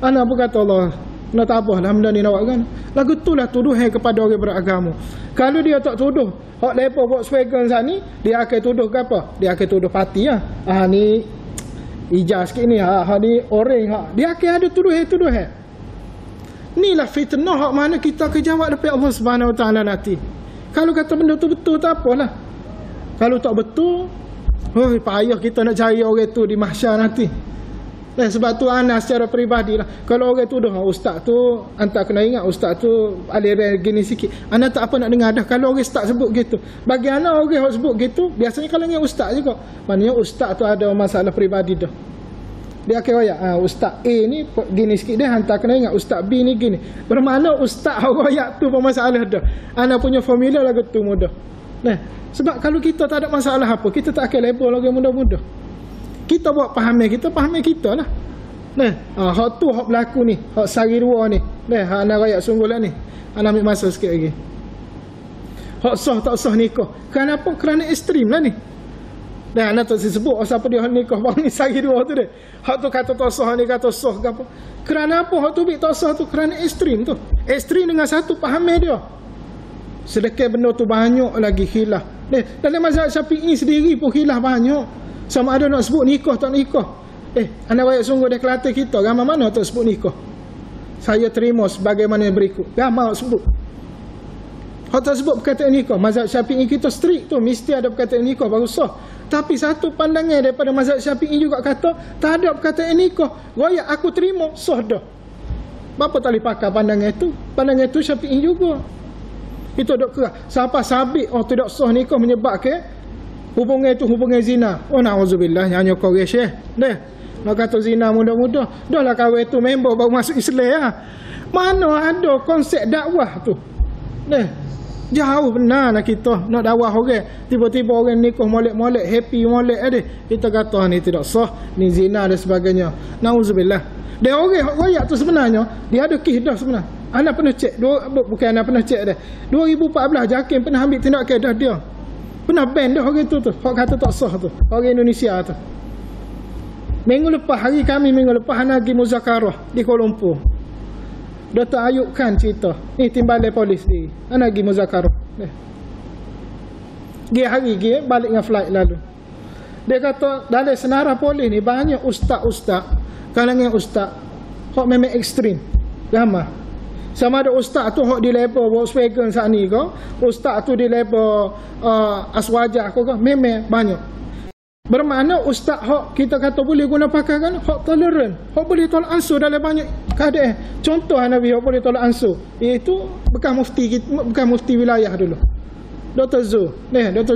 Ana berkata Allah, nak tabah lah benda ni nak buat kan. Lagu tu lah tuduhan kepada orang beragama. Kalau dia tak tuduh hak lepa buat swagan sat ni, dia akan tuduh ke apa? Dia akan tuduh parti lah. Ni ijaz sikit ni, ni orang dia akan ada tuduhan. Inilah fitnah hak mana kita akan jawab depan Allah Subhanahu Wa Taala nanti. Kalau kata benda tu betul tak apalah. Kalau tak betul, payah kita nak cari orang tu di mahsyar nanti. Sebab tu ana secara peribadi lah, kalau orang tuduh ustaz tu, anda kena ingat ustaz tu aliran gini sikit. Ana tak apa nak dengar dah kalau orang ustaz sebut gitu. Bagi ana orang hok sebut gitu, biasanya kalau dengan ustaz juga. Maknanya ustaz tu ada masalah peribadi dah. Dia akan royak, ustaz A ni gini sikit dia, hantar kena ingat ustaz B ni gini. Bermakna ustaz royak tu bermasalah dah. Ana punya formula lagu tu mudah. Sebab kalau kita tak ada masalah apa, kita tak akan label orang muda-muda. Kita buat fahami kita lah. Nah, hak tu hak berlaku ni, hak sari dua ni. Nah, hak nak rakyat sungguh lah ni. Ana ambil masa sikit lagi. Hak sah tak sah nikah. Kenapa? Kerana ekstrim lah ni. Dan anak tak sebut siapa dia nikah bang ni sari dua tu dia. Hak tu kata tak sah ni kata sah ke apa. Kerana apa hak tu tak sah tu? Kerana ekstrim tu. Ekstrim dengan satu faham dia. Sedekah benda tu banyak lagi khilaf. Dalam mazhab Syafi'i sendiri pun khilaf banyak. Sama ada nak sebut nikah tak nikah. Anak rakyat sungguh dia Kelantan kita, ramai mana tak sebut nikah? Saya terima sebagaimana yang berikut. Ramai sebut. Hak tak sebut perkataan nikah. Mazhab Syafi'i kita strict tu, mesti ada perkataan nikah baru sah. Tapi satu pandangan daripada mazhab Syafi'i juga kata, tak ada perkataan nikah. Rakyat aku terima, sah dah. Bapa tak boleh pakai pandangan itu? Pandangan itu Syafi'i juga. Itu dok kerah. Siapa sabit tidak sah nikah menyebabkan hubungan itu hubungan zina. Oh na'udzubillah, nyanyi kau syekh. Nak kata zina mudah-mudah. Dah lah kahwin tu member baru masuk Islam lah. Mana ada konsep dakwah tu? Jauh benar lah kita nak dakwah orang. Tiba-tiba orang nikah molek-molek, happy molek ada. Kita kata ni tidak sah, ni zina dan sebagainya. Na'udzubillah. Dia orang rakyat tu sebenarnya, dia ada kes dah sebenarnya. Anak pernah cek, bukan anak pernah cek dah. 2014 JAKIM pernah ambil tindakan dah dia. Pernah ban dah orang tu. Hak kata tak sah tu. Orang Indonesia tu. Minggu lepas anak pergi muzakarah di Kuala Lumpur. Dr. Ayub Khan cerita. Ni timbalan polis ni. Anak pergi muzakarah. Dia balik dengan flight lalu. Dia kata dalam senarai polis ni banyak ustaz-ustaz, kalangan ustaz hak memang ekstrim. Ramai. Sama ada ustaz tu hak di level Volkswagen saat ni ke, ustaz tu di level Aswajah ke, memang banyak. Bermakna ustaz hak kita kata boleh guna pakai kan, hak toleran, hak boleh tolak ansur dalam banyak keadaan. Contoh Nabi hak boleh tolak ansur, iaitu bekas mufti wilayah dulu, Dr.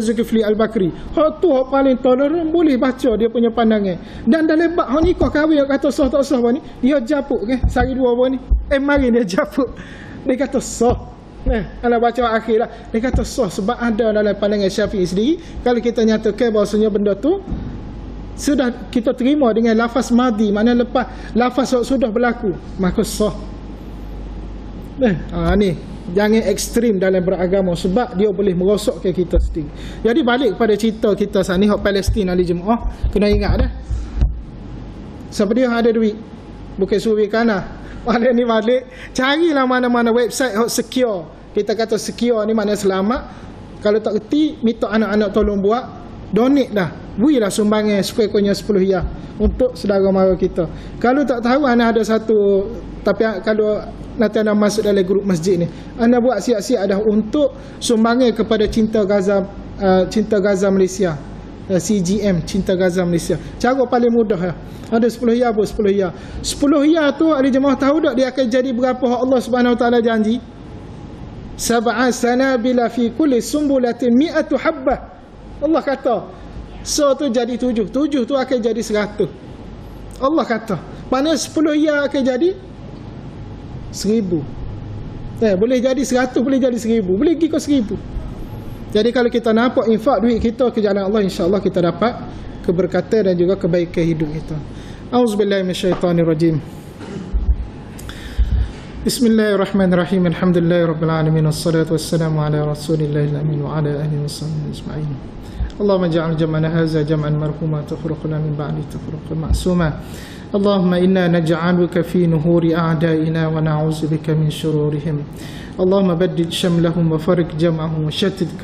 Zulkifli Al-Bakri. Hak tu hak paling toleran, boleh baca dia punya pandangan. Dan dalam bab hak nikah kahwin yang kata sah tak sah ni, dia japuk ke sari dua apa ni. Mari dia japuk. Dia kata sah. Kalau baca akhir lah, dia kata sah sebab ada dalam pandangan Syafi'i sendiri. Kalau kita nyatakan bahawasanya benda tu sudah kita terima dengan lafaz madi, maknanya lepas lafaz sudah berlaku, maka sah. Ni jangan ekstrim dalam beragama sebab dia boleh merosakkan kita sendiri. Jadi balik kepada cerita kita saat ni hak Palestin ahli jemaah, kena ingat dah. Siapa dia ada duit, bukan suri kana. Malam ni balik, carilah mana-mana website hak secure. Kita kata secure ni maknanya selamat. Kalau tak reti, minta anak-anak tolong buat, donate dah. Berilah sumbangan sekurang-kurangnya 10 riyal untuk saudara mara kita. Kalau tak tahu, anak ada satu, tapi kalau nanti anda masuk dalam grup masjid ni, anda buat siap-siap dah untuk sumbangan kepada Cinta Gaza Malaysia. CGM, Cinta Gaza Malaysia. Cara paling mudah ya. Ada 10 riyal pun 10 riyal. 10 riyal tu ahli jemaah tahu tak dia akan jadi berapa hak Allah Subhanahu Wa Taala janji? Sab'a sanabila fi kulli sumbulatin mi'atu habbah. Allah kata, so tu jadi 7. 7 tu akan jadi 100. Allah kata, mana 10 riyal akan jadi 1000. Boleh jadi 100, boleh jadi 1000, boleh pergi ke 1000. Jadi kalau kita nampak infak duit kita ke jalan Allah, insya-Allah kita dapat keberkatan dan juga kebaikan hidup kita. Auzubillahi minasyaitonirrajim. Bismillahirrahmanirrahim. Alhamdulillahirabbil alamin wassalatu wassalamu ala rasulillahil amin wa ala alihi washabbihi ajma'in. Allahumma ij'al jam'ana hadza jam'an marhuma tafruqna min ba'di tafruqan ma'suma. Allahumma inna naj'aluka fi nuhuri a'da'ina wa na'udzu bika min shururihim. اللهم بدد شملهم وفرق جمعهم وشتت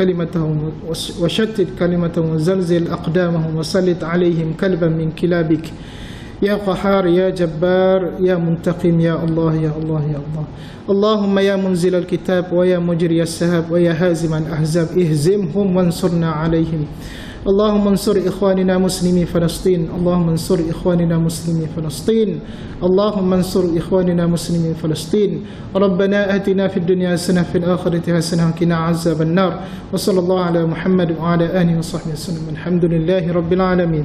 كلمتهم وزلزل أقدامهم وسلط عليهم كلبا من كلابك يا قهار يا جبار يا منتقم يا الله يا الله يا الله. اللهم يا منزل الكتاب ويا مجري السحاب ويا هازم الأحزاب اهزمهم وانصرنا عليهم. اللهم انصر إخواننا مسلمي فلسطين. اللهم انصر إخواننا مسلمي فلسطين. اللهم انصر إخواننا مسلمي فلسطين. ربنا آتنا في الدنيا حسنة في الآخرة حسنة وقنا عذاب النار. وصلى الله على محمد وعلى آله وصحبه وسلم. الحمد لله رب العالمين.